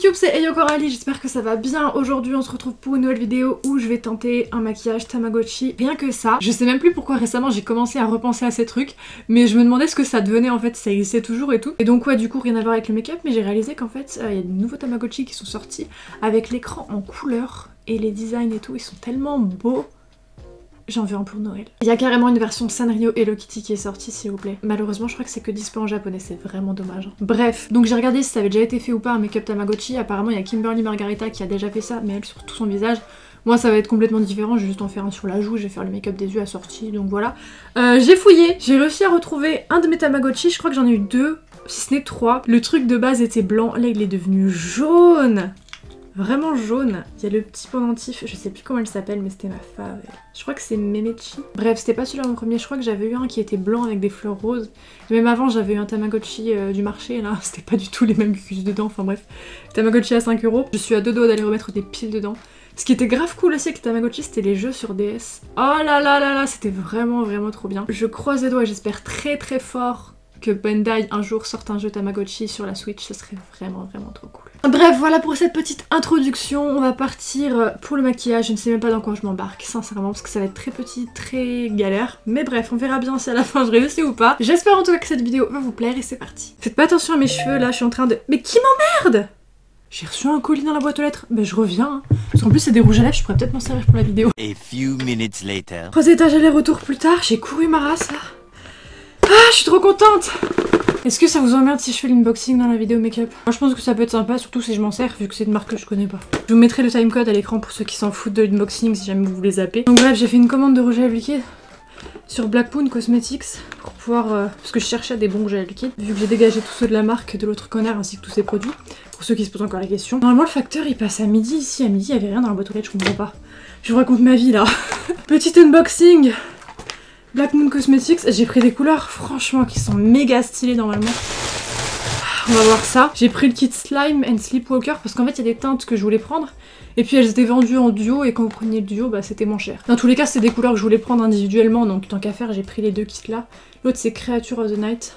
YouTube, c'est Eyo Coralie, j'espère que ça va bien. Aujourd'hui on se retrouve pour une nouvelle vidéo où je vais tenter un maquillage Tamagotchi. Rien que ça, je sais même plus pourquoi récemment j'ai commencé à repenser à ces trucs, mais je me demandais ce que ça devenait en fait, si ça existait toujours et tout. Et donc ouais, du coup rien à voir avec le make-up, mais j'ai réalisé qu'en fait il y a de nouveaux Tamagotchi qui sont sortis avec l'écran en couleur et les designs et tout, ils sont tellement beaux. J'en veux un pour Noël. Il y a carrément une version Sanrio Hello Kitty qui est sortie, s'il vous plaît. Malheureusement, je crois que c'est que dispo en japonais, c'est vraiment dommage. Bref, donc j'ai regardé si ça avait déjà été fait ou pas un make-up Tamagotchi. Apparemment, il y a Kimberly Margarita qui a déjà fait ça, mais elle sur tout son visage. Moi, ça va être complètement différent, je vais juste en faire un sur la joue, je vais faire le make-up des yeux assortis, donc voilà. J'ai fouillé, j'ai réussi à retrouver un de mes Tamagotchi, je crois que j'en ai eu 2, si ce n'est 3. Le truc de base était blanc, là il est devenu jaune. Vraiment jaune. Il y a le petit pendentif, je sais plus comment elle s'appelle, mais c'était ma fave. Je crois que c'est Memechi. Bref, c'était pas celui-là mon premier, je crois que j'avais eu un qui était blanc avec des fleurs roses. Même avant, j'avais eu un Tamagotchi du marché, là, c'était pas du tout les mêmes cuisses dedans, enfin bref. Tamagotchi à 5 €. Je suis à 2 doigts d'aller remettre des piles dedans. Ce qui était grave cool aussi avec le Tamagotchi, c'était les jeux sur DS. Oh là là là là, c'était vraiment trop bien. Je croise les doigts et j'espère très fort que Bandai un jour sorte un jeu Tamagotchi sur la Switch, ce serait vraiment trop cool. Bref, voilà pour cette petite introduction, on va partir pour le maquillage, je ne sais même pas dans quoi je m'embarque, sincèrement, parce que ça va être très petit, très galère. Mais bref, on verra bien si à la fin je réussis ou pas. J'espère en tout cas que cette vidéo va vous plaire et c'est parti. Faites pas attention à mes cheveux, là je suis en train de... Mais qui m'emmerde? J'ai reçu un colis dans la boîte aux lettres, ben je reviens, hein. Parce qu'en plus c'est des rouges à lèvres, je pourrais peut-être m'en servir pour la vidéo. A few minutes later. 3 étages aller-retour plus tard, j'ai couru ma race là. Ah, je suis trop contente! Est-ce que ça vous emmerde si je fais l'unboxing dans la vidéo make-up? Moi je pense que ça peut être sympa, surtout si je m'en sers, vu que c'est une marque que je connais pas. Je vous mettrai le timecode à l'écran pour ceux qui s'en foutent de l'unboxing si jamais vous voulez zapper. Donc bref, j'ai fait une commande de rouge à lèvres liquide sur Black Moon Cosmetics pour pouvoir... parce que je cherchais des bons rouges à lèvres liquides, vu que j'ai dégagé tous ceux de la marque de l'autre connard ainsi que tous ses produits. Pour ceux qui se posent encore la question. Normalement le facteur il passe à midi, ici à midi il y avait rien dans la boîte aux lettres, je comprends pas. Je vous raconte ma vie là. Petit unboxing Black Moon Cosmetics, j'ai pris des couleurs franchement qui sont méga stylées normalement. On va voir ça. J'ai pris le kit Slime and Sleepwalker parce qu'en fait il y a des teintes que je voulais prendre et puis elles étaient vendues en duo et quand vous preniez le duo bah c'était moins cher. Dans tous les cas c'était des couleurs que je voulais prendre individuellement donc tant qu'à faire j'ai pris les deux kits là. L'autre c'est Creature of the Night.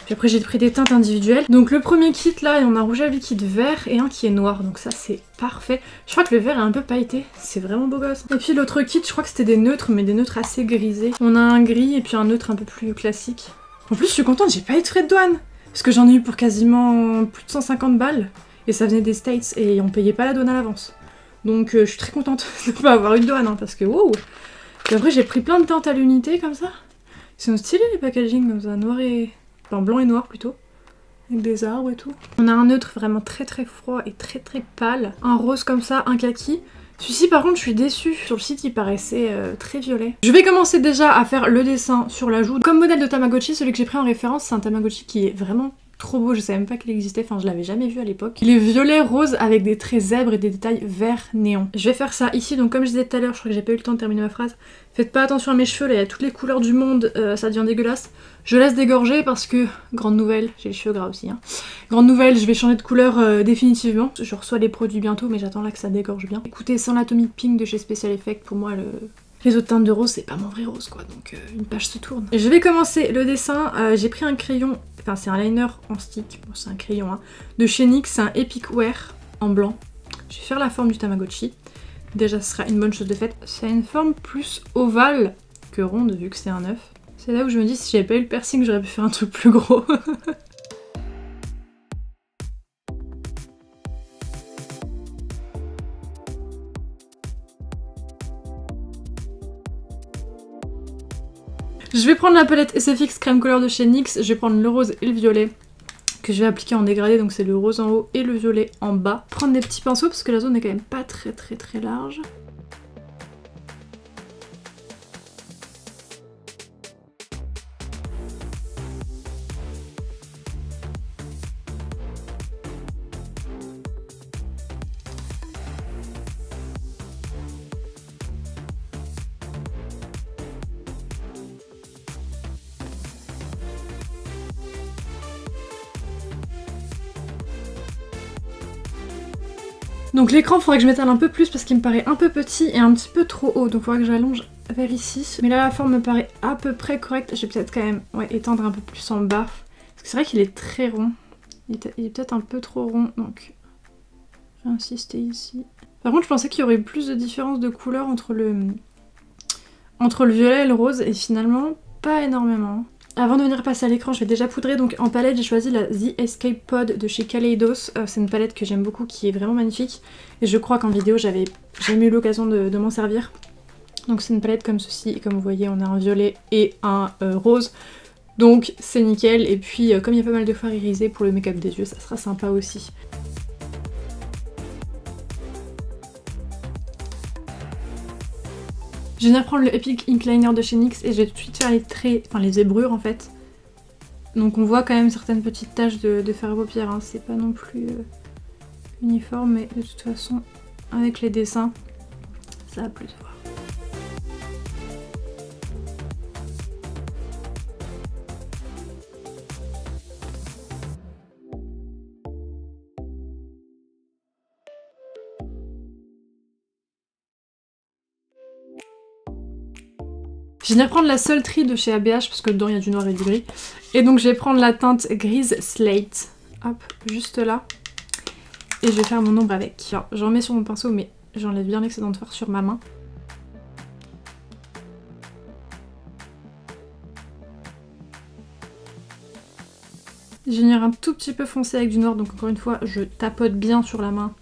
Puis après j'ai pris des teintes individuelles. Donc le premier kit là, on a un rouge à lèvres liquide vert et un qui est noir. Donc ça c'est parfait. Je crois que le vert est un peu pailleté. C'est vraiment beau gosse. Et puis l'autre kit, je crois que c'était des neutres, mais des neutres assez grisés. On a un gris et puis un neutre un peu plus classique. En plus je suis contente, j'ai pas eu de frais de douane. Parce que j'en ai eu pour quasiment plus de 150 balles. Et ça venait des States et on payait pas la douane à l'avance. Donc je suis très contente de pas avoir eu de douane hein, parce que wow. Et après j'ai pris plein de teintes à l'unité comme ça. Ils sont stylés les packaging comme ça, noir et... Enfin blanc et noir plutôt, avec des arbres et tout. On a un neutre vraiment très froid et très pâle. Un rose comme ça, un kaki. Celui-ci par contre je suis déçue, sur le site il paraissait très violet. Je vais commencer déjà à faire le dessin sur la joue. Comme modèle de Tamagotchi, celui que j'ai pris en référence c'est un Tamagotchi qui est vraiment trop beau, je savais même pas qu'il existait, enfin je l'avais jamais vu à l'époque. Il est violet rose avec des traits zèbres et des détails vert néon. Je vais faire ça ici, donc comme je disais tout à l'heure, je crois que j'ai pas eu le temps de terminer ma phrase. Faites pas attention à mes cheveux, là il y a toutes les couleurs du monde, ça devient dégueulasse. Je laisse dégorger parce que, grande nouvelle, j'ai les cheveux gras aussi hein. Grande nouvelle, je vais changer de couleur définitivement. Je reçois les produits bientôt mais j'attends là que ça dégorge bien. Écoutez, sans l'Atomic Pink de chez Special Effect, pour moi les autres teintes de rose c'est pas mon vrai rose quoi, donc une page se tourne. Je vais commencer le dessin, j'ai pris un crayon, enfin c'est un liner en stick, bon, c'est un crayon hein, de chez NYX, c'est un Epic Wear en blanc. Je vais faire la forme du Tamagotchi, déjà ce sera une bonne chose de faite. Ça a une forme plus ovale que ronde vu que c'est un œuf. C'est là où je me dis si j'avais pas eu le piercing j'aurais pu faire un truc plus gros. Je vais prendre la palette SFX Crème Couleur de chez NYX, je vais prendre le rose et le violet que je vais appliquer en dégradé, donc c'est le rose en haut et le violet en bas. Prendre des petits pinceaux parce que la zone est quand même pas très large. Donc l'écran, faudrait que je m'étale un peu plus parce qu'il me paraît un peu petit et un petit peu trop haut. Donc il faudrait que j'allonge vers ici. Mais là la forme me paraît à peu près correcte. Je vais peut-être quand même étendre un peu plus en bas. Parce que c'est vrai qu'il est très rond. Il est peut-être un peu trop rond. Donc Je vais insister ici. Par contre, je pensais qu'il y aurait plus de différence de couleur entre le violet et le rose, et finalement, pas énormément. Avant de venir passer à l'écran, je vais déjà poudrer. Donc en palette, j'ai choisi la The Escape Pod de chez Kaleidos. C'est une palette que j'aime beaucoup, qui est vraiment magnifique. Et je crois qu'en vidéo, j'avais jamais eu l'occasion de m'en servir. Donc c'est une palette comme ceci, et comme vous voyez, on a un violet et un rose. Donc c'est nickel. Et puis comme il y a pas mal de fard irisé pour le make-up des yeux, ça sera sympa aussi. Je viens de prendre le Epic Ink Liner de chez NYX et je vais tout de suite faire les traits, enfin les zébrures en fait. Donc on voit quand même certaines petites taches de fard à paupières, hein. C'est pas non plus uniforme, mais de toute façon avec les dessins ça va plus se voir. Je viens de prendre la Sultry de chez ABH parce que dedans il y a du noir et du gris. Et donc je vais prendre la teinte grise Slate. Hop, juste là. Et je vais faire mon ombre avec. J'en mets sur mon pinceau mais j'enlève bien l'excédent de fard sur ma main. Je vais venir un tout petit peu foncer avec du noir. Donc encore une fois, je tapote bien sur la main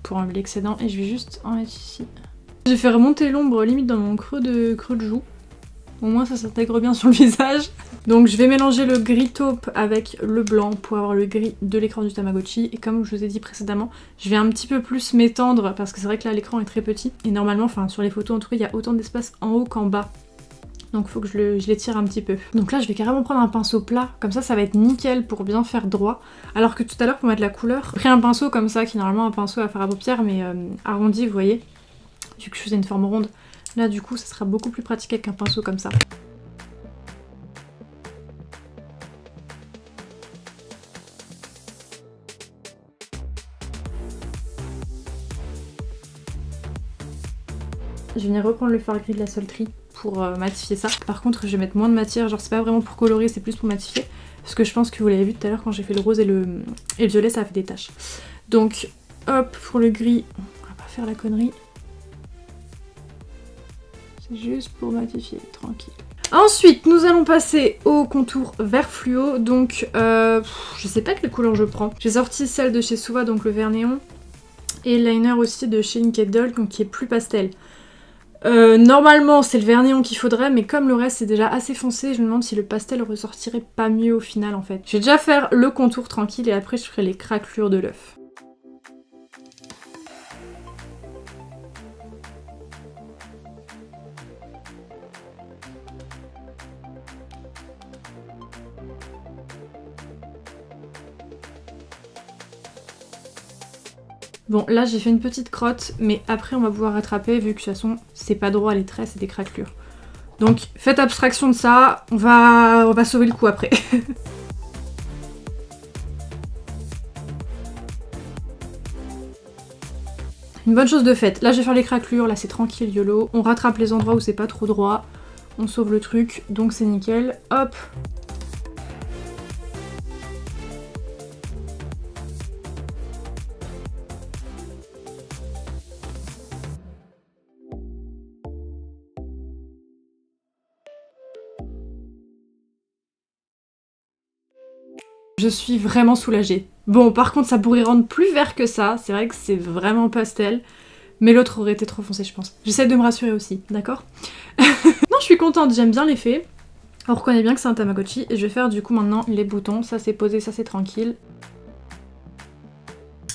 pour enlever l'excédent. Et je vais juste en mettre ici. Je vais faire remonter l'ombre limite dans mon creux de joue. Au moins ça s'intègre bien sur le visage. Donc je vais mélanger le gris taupe avec le blanc pour avoir le gris de l'écran du Tamagotchi. Et comme je vous ai dit précédemment, je vais un petit peu plus m'étendre parce que c'est vrai que là l'écran est très petit. Et normalement, enfin sur les photos en tout cas, il y a autant d'espace en haut qu'en bas. Donc il faut que je l'étire un petit peu. Donc là je vais carrément prendre un pinceau plat, comme ça ça va être nickel pour bien faire droit. Alors que tout à l'heure pour mettre la couleur, j'ai pris un pinceau comme ça qui est normalement un pinceau à fard à paupières mais arrondi, vous voyez. Vu que je faisais une forme ronde. Là du coup ça sera beaucoup plus pratique avec un pinceau comme ça. Je vais venir reprendre le fard gris de la Sultry pour matifier ça. Par contre je vais mettre moins de matière, genre c'est pas vraiment pour colorer, c'est plus pour matifier. Parce que je pense que vous l'avez vu tout à l'heure quand j'ai fait le rose et le violet, ça a fait des taches. Donc hop, pour le gris, on va pas faire la connerie. C'est juste pour matifier, tranquille. Ensuite, nous allons passer au contour vert fluo. Donc, je sais pas quelle couleur je prends. J'ai sorti celle de chez Suva, donc le vert néon. Et le liner aussi de chez Inked Doll, donc qui est plus pastel. Normalement, c'est le vert néon qu'il faudrait, mais comme le reste est déjà assez foncé, je me demande si le pastel ressortirait pas mieux au final en fait. Je vais déjà faire le contour tranquille et après je ferai les craquelures de l'œuf. Bon, là j'ai fait une petite crotte, mais après on va pouvoir rattraper vu que de toute façon c'est pas droit les traits, c'est des craquelures. Donc faites abstraction de ça, on va sauver le coup après. Une bonne chose de faite. Là je vais faire les craquelures, là c'est tranquille YOLO. On rattrape les endroits où c'est pas trop droit, on sauve le truc, donc c'est nickel. Hop. Je suis vraiment soulagée. Bon, par contre, ça pourrait rendre plus vert que ça. C'est vrai que c'est vraiment pastel. Mais l'autre aurait été trop foncé, je pense. J'essaie de me rassurer aussi, d'accord? Non, je suis contente, j'aime bien l'effet. On reconnaît bien que c'est un Tamagotchi. Et je vais faire du coup maintenant les boutons. Ça c'est posé, ça c'est tranquille.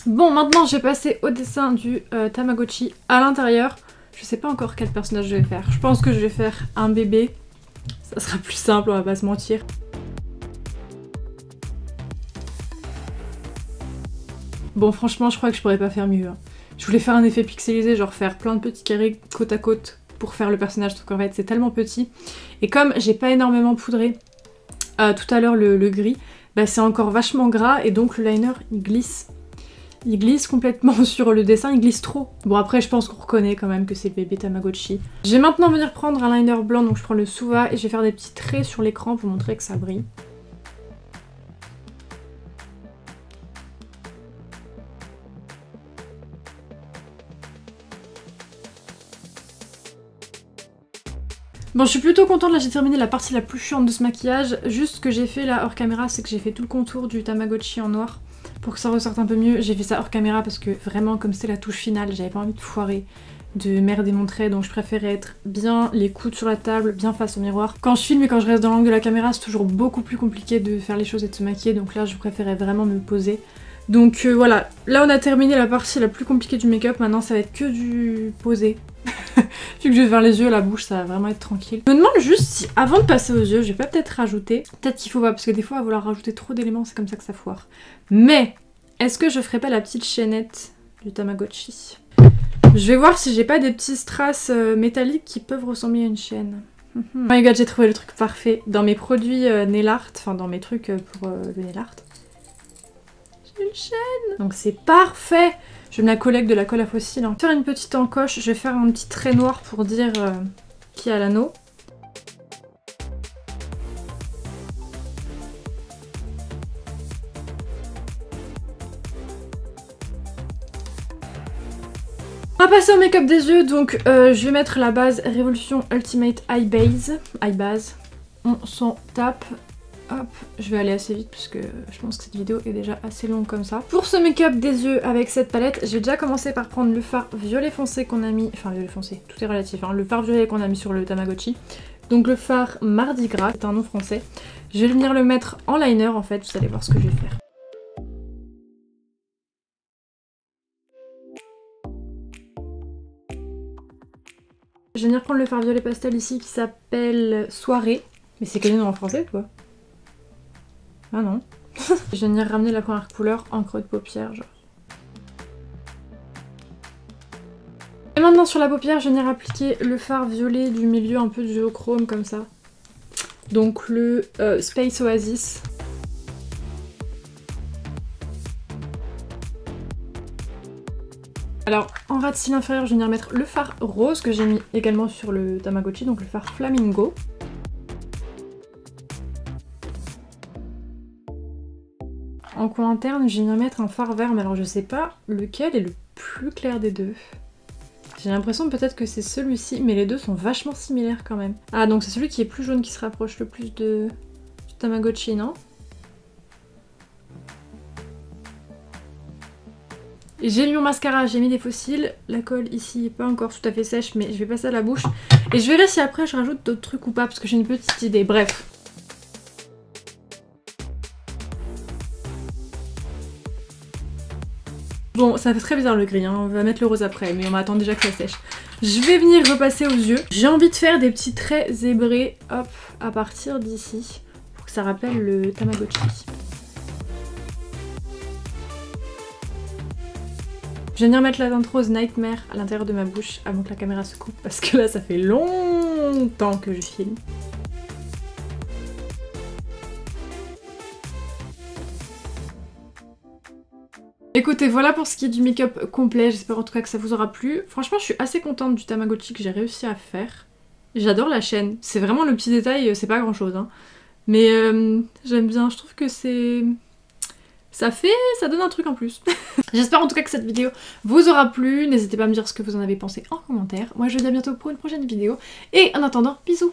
Bon, maintenant je vais passer au dessin du Tamagotchi à l'intérieur. Je sais pas encore quel personnage je vais faire. Je pense que je vais faire un bébé. Ça sera plus simple, on va pas se mentir. Bon, franchement, je crois que je pourrais pas faire mieux. Hein. Je voulais faire un effet pixelisé, genre faire plein de petits carrés côte à côte pour faire le personnage, sauf qu'en fait c'est tellement petit. Et comme j'ai pas énormément poudré tout à l'heure le gris, bah c'est encore vachement gras et donc le liner il glisse. Il glisse complètement sur le dessin, il glisse trop. Bon après je pense qu'on reconnaît quand même que c'est le bébé Tamagotchi. Je vais maintenant venir prendre un liner blanc, donc je prends le Suva et je vais faire des petits traits sur l'écran pour montrer que ça brille. Bon, je suis plutôt contente, là j'ai terminé la partie la plus chiante de ce maquillage. Juste ce que j'ai fait là hors caméra, c'est que j'ai fait tout le contour du Tamagotchi en noir pour que ça ressorte un peu mieux. J'ai fait ça hors caméra parce que vraiment, comme c'était la touche finale, j'avais pas envie de foirer, de merder mon trait, donc je préférais être bien les coudes sur la table, bien face au miroir. Quand je filme et quand je reste dans l'angle de la caméra, c'est toujours beaucoup plus compliqué de faire les choses et de se maquiller, donc là je préférais vraiment me poser. Donc voilà, là on a terminé la partie la plus compliquée du make-up, maintenant ça va être que du posé. Vu que je vais faire les yeux, la bouche, ça va vraiment être tranquille. Je me demande juste si, avant de passer aux yeux, je vais pas peut-être rajouter, peut-être qu'il faut pas, parce que des fois à vouloir rajouter trop d'éléments, c'est comme ça que ça foire. Mais, est-ce que je ferais pas la petite chaînette du Tamagotchi? Je vais voir si j'ai pas des petits strass métalliques qui peuvent ressembler à une chaîne. Oh my god, j'ai trouvé le truc parfait. Dans mes produits nail art, enfin dans mes trucs pour le nail art, j'ai une chaîne. Donc c'est parfait. Je vais me la coller avec de la colle à fossiles. Hein. Faire une petite encoche, je vais faire un petit trait noir pour dire qui a l'anneau. On va passer au make-up des yeux, donc je vais mettre la base Révolution Ultimate Eye Base. On s'en tape. Hop, je vais aller assez vite parce que je pense que cette vidéo est déjà assez longue comme ça. Pour ce make-up des yeux avec cette palette, j'ai déjà commencé par prendre le fard violet foncé qu'on a mis, enfin violet foncé, tout est relatif, hein, le fard violet qu'on a mis sur le Tamagotchi. Donc le fard Mardi Gras, c'est un nom français. Je vais venir le mettre en liner en fait, vous allez voir ce que je vais faire. Je vais venir prendre le fard violet pastel ici qui s'appelle Soirée. Mais c'est quel nom en français quoi? Ah non. Je vais venir ramener la première couleur en creux de paupière, genre. Et maintenant sur la paupière, je vais venir appliquer le fard violet du milieu, un peu duochrome comme ça. Donc le Space Oasis. Alors en ras de cils inférieur, je vais venir mettre le fard rose que j'ai mis également sur le Tamagotchi, donc le fard Flamingo. En coin interne, je vais venir mettre un fard vert, mais alors je sais pas lequel est le plus clair des deux. J'ai l'impression peut-être que c'est celui-ci, mais les deux sont vachement similaires quand même. Ah, donc c'est celui qui est plus jaune qui se rapproche le plus du Tamagotchi, non? J'ai mis mon mascara, j'ai mis des faux cils. La colle ici est pas encore tout à fait sèche, mais je vais passer à la bouche. Et je verrai si après je rajoute d'autres trucs ou pas, parce que j'ai une petite idée. Bref. Bon, ça fait très bizarre le gris, hein. On va mettre le rose après, mais on m'attend déjà que ça sèche. Je vais venir repasser aux yeux. J'ai envie de faire des petits traits zébrés, hop, à partir d'ici, pour que ça rappelle le Tamagotchi. Je vais venir mettre la teinte rose Nightmare à l'intérieur de ma bouche avant que la caméra se coupe, parce que là ça fait longtemps que je filme. Écoutez, voilà pour ce qui est du make-up complet, j'espère en tout cas que ça vous aura plu. Franchement, je suis assez contente du Tamagotchi que j'ai réussi à faire. J'adore la chaîne, c'est vraiment le petit détail, c'est pas grand chose, hein. Mais j'aime bien, je trouve que c'est... ça donne un truc en plus. J'espère en tout cas que cette vidéo vous aura plu, n'hésitez pas à me dire ce que vous en avez pensé en commentaire. Moi je vous dis à bientôt pour une prochaine vidéo, et en attendant, bisous!